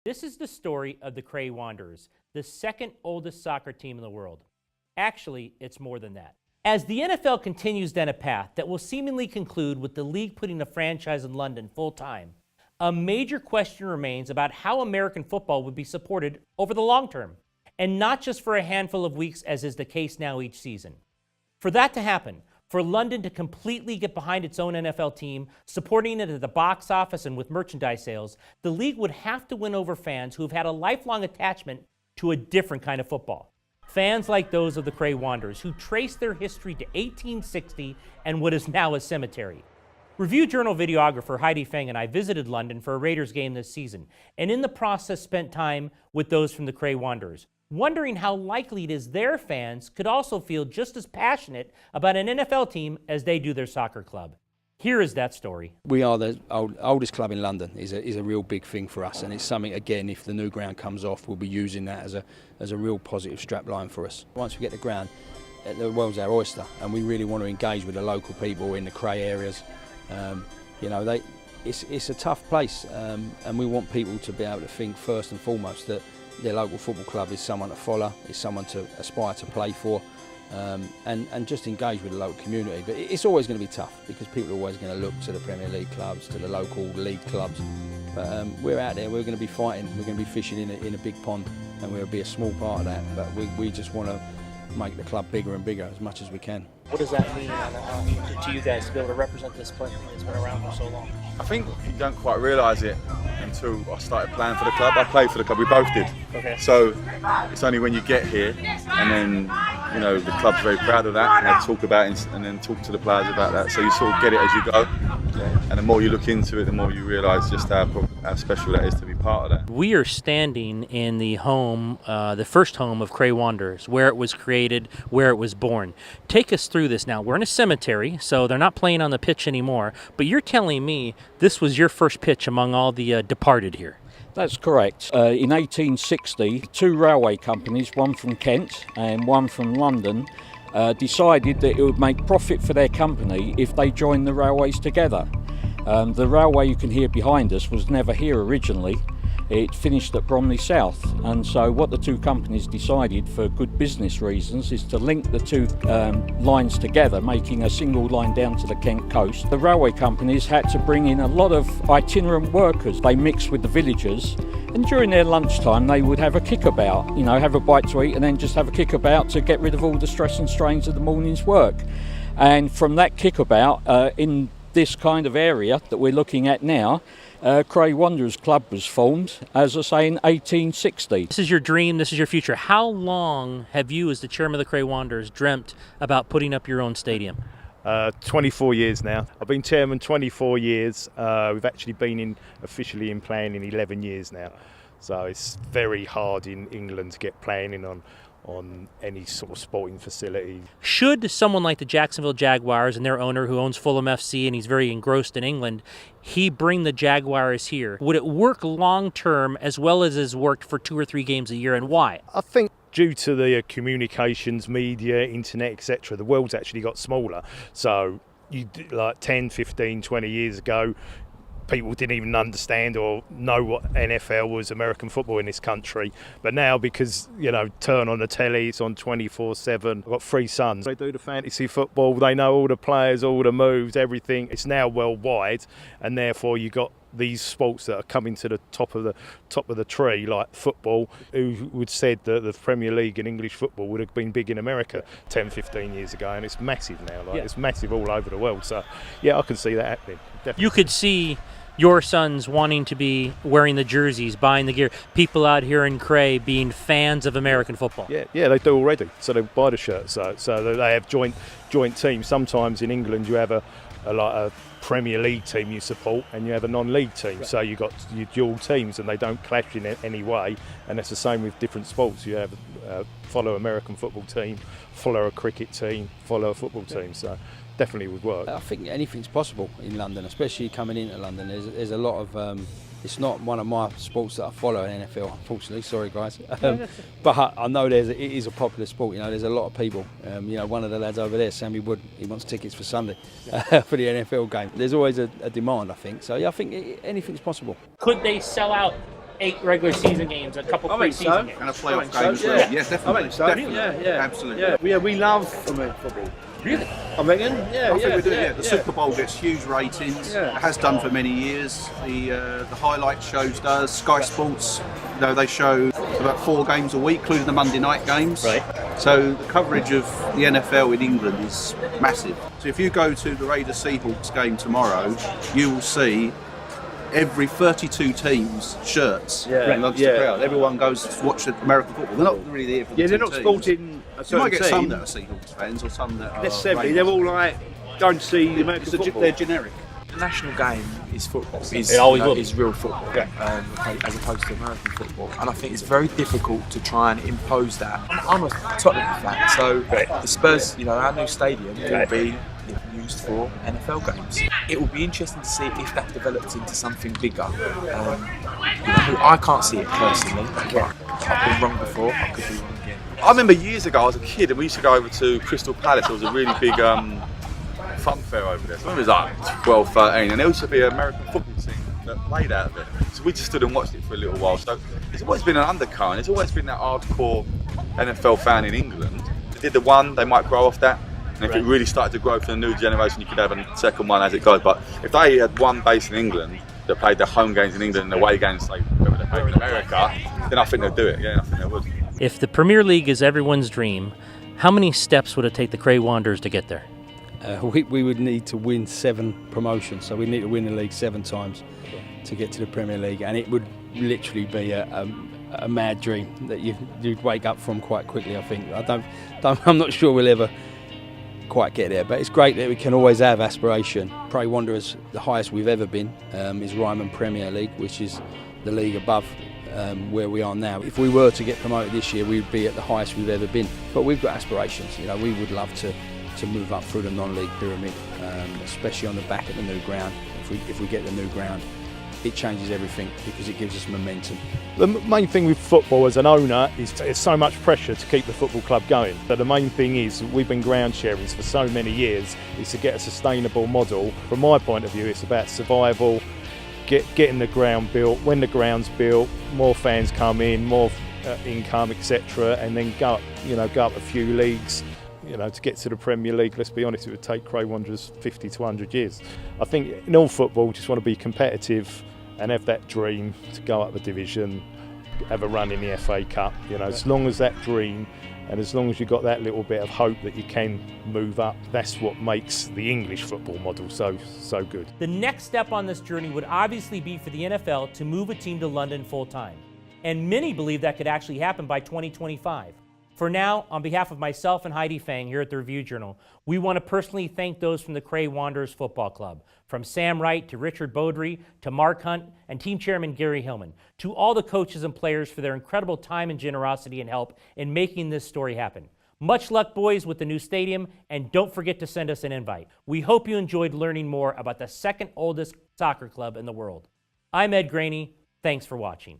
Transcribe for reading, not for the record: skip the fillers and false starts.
This is the story of the Cray Wanderers, the second oldest soccer team in the world. Actually, it's more than that. As the NFL continues down a path that will seemingly conclude with the league putting a franchise in London full-time, a major question remains about how American football would be supported over the long term, and not just for a handful of weeks as is the case now each season. For that to happen, for London to completely get behind its own NFL team, supporting it at the box office and with merchandise sales, the league would have to win over fans who have had a lifelong attachment to a different kind of football. Fans like those of the Cray Wanderers, who trace their history to 1860 and what is now a cemetery. Review Journal videographer Heidi Feng and I visited London for a Raiders game this season, and in the process spent time with those from the Cray Wanderers, wondering how likely it is their fans could also feel just as passionate about an NFL team as they do their soccer club. Here is that story. We are the oldest club in London. Is a real big thing for us, and it's something, again, if the new ground comes off, we'll be using that as a real positive strapline for us. Once we get the ground, the world's our oyster, and we really want to engage with the local people in the Cray areas. It's a tough place, and we want people to be able to think first and foremost that their local football club is someone to follow, is someone to aspire to play for, and just engage with the local community. But it's always going to be tough because people are always going to look to the Premier League clubs, to the local league clubs. But we're out there, we're going to be fighting, we're going to be fishing in a big pond, and we'll be a small part of that. But we just want to make the club bigger and bigger as much as we can. What does that mean to you guys to be able to represent this club that's been around for so long? I think you don't quite realise it until I started playing for the club. I played for the club, we both did. Okay. So it's only when you get here and then, the club's very proud of that, and they talk about it and then talk to the players about that. So you sort of get it as you go. And the more you look into it, the more you realise just how special that is to be part of that. We are standing in the home, the first home of Cray Wanderers, where it was created, where it was born. Take us through this now. We're in a cemetery, so they're not playing on the pitch anymore, but you're telling me this was your first pitch among all the departed here. That's correct. In 1860, two railway companies, one from Kent and one from London, decided that it would make profit for their company if they joined the railways together. The railway you can hear behind us was never here originally. It finished at Bromley South, and so what the two companies decided for good business reasons is to link the two lines together, making a single line down to the Kent coast. The railway companies had to bring in a lot of itinerant workers. They mixed with the villagers, and during their lunchtime they would have a kickabout, have a bite to eat and then just have a kickabout to get rid of all the stress and strains of the morning's work. And from that kickabout, in this kind of area that we're looking at now, Cray Wanderers Club was formed, as I say, in 1860. This is your dream, this is your future. How long have you, as the chairman of the Cray Wanderers, dreamt about putting up your own stadium? 24 years now. I've been chairman 24 years. We've actually been officially in planning in 11 years now. So it's very hard in England to get planning on any sort of sporting facility. Should someone like the Jacksonville Jaguars and their owner, who owns Fulham FC and he's very engrossed in England, he bring the Jaguars here, would it work long term as well as has worked for 2 or 3 games a year, and why? I think due to the communications, media, internet, etc., the world's actually got smaller. So like 10, 15, 20 years ago, people didn't even understand or know what NFL was, American football in this country. But now, because, turn on the telly, it's on 24/7. I've got 3 sons. They do the fantasy football. They know all the players, all the moves, everything. It's now worldwide, and therefore you got these sports that are coming to the top of the tree, like football. Who would said that the Premier League and English football would have been big in America 10, 15 years ago, and it's massive now. It's massive all over the world. So, yeah, I can see that happening. Definitely. You could see your sons wanting to be wearing the jerseys, buying the gear, people out here in Cray being fans of American football. Yeah, they do already. So they buy the shirts. So they have joint teams. Sometimes in England you have a Premier League team you support, and you have a non-league team. Right. So you got your dual teams, and they don't clash in any way. And it's the same with different sports. You have follow American football team, follow a cricket team, follow a football team. So definitely would work. I think anything's possible in London, especially coming into London. There's a lot of it's not one of my sports that I follow in NFL, unfortunately. Sorry, guys. But I know it is a popular sport. There's a lot of people. One of the lads over there, Sammy Wood, he wants tickets for Sunday for the NFL game. There's always a demand, I think. So, yeah, I think anything's possible. Could they sell out 8 regular season games, a couple preseason games. And a playoff game as so, well. yeah. Yes, definitely. I think so. Definitely. Yeah. Absolutely. Yeah, we love American football. Really? I reckon. Yeah, I think we do. Yeah, the Super Bowl gets huge ratings. Yeah. It has done for many years. The highlight shows does. Sky Sports, they show about 4 games a week, including the Monday night games. Right. So the coverage of the NFL in England is massive. So if you go to the Raiders Seahawks game tomorrow, you will see every 32 teams shirts amongst the crowd. Everyone goes to watch American football. They're not really there for the Yeah, they're two not teams. supporting a You certain might get team. some that are Seahawks fans or some that are Necessarily, Raiders. they're all like, don't see the American football. They're generic. The national game is football. It always will be. Is real football, as opposed to American football. And I think it's very difficult to try and impose that. I'm a Tottenham fan, so the Spurs, our new stadium will be used for NFL games. It will be interesting to see if that develops into something bigger. I can't see it personally. I've been wrong before. I could be wrong again. I remember years ago, I was a kid, and we used to go over to Crystal Palace. There was a really big fun fair over there. So I remember it was like 12, 13, and there used to be an American football team that played out of it. So we just stood and watched it for a little while. So there's always been an undercurrent. There's always been that hardcore NFL fan in England. They did the one, they might grow off that. And if it really started to grow for the new generation, you could have a second one as it goes. But if they had one base in England that played their home games in England and away games, like whether they played in America, then I think they'd do it. Yeah, I think they would. If the Premier League is everyone's dream, how many steps would it take the Cray Wanderers to get there? We would need to win 7 promotions, so we need to win the league 7 times to get to the Premier League, and it would literally be a mad dream that you'd wake up from quite quickly. I think I'm not sure we'll ever quite get there, but it's great that we can always have aspiration. Cray Wanderers, the highest we've ever been is Ryman Premier League, which is the league above where we are now. If we were to get promoted this year, we'd be at the highest we've ever been. But we've got aspirations. We would love to move up through the non-league pyramid, especially on the back of the new ground. If we get the new ground, it changes everything because it gives us momentum. The main thing with football as an owner is it's so much pressure to keep the football club going. But the main thing is we've been ground sharers for so many years, is to get a sustainable model. From my point of view, it's about survival, getting the ground built. When the ground's built, more fans come in, more income, etc., and then go up a few leagues. To get to the Premier League, let's be honest, it would take Cray Wanderers 50 to 100 years. I think in all football, we just want to be competitive and have that dream to go up a division, have a run in the FA Cup. As long as that dream and as long as you've got that little bit of hope that you can move up, that's what makes the English football model so good. The next step on this journey would obviously be for the NFL to move a team to London full-time. And many believe that could actually happen by 2025. For now, on behalf of myself and Heidi Fang here at the Review Journal, we want to personally thank those from the Cray Wanderers Football Club, from Sam Wright to Richard Beaudry to Mark Hunt and team chairman Gary Hillman, to all the coaches and players for their incredible time and generosity and help in making this story happen. Much luck, boys, with the new stadium, and don't forget to send us an invite. We hope you enjoyed learning more about the second oldest soccer club in the world. I'm Ed Graney. Thanks for watching.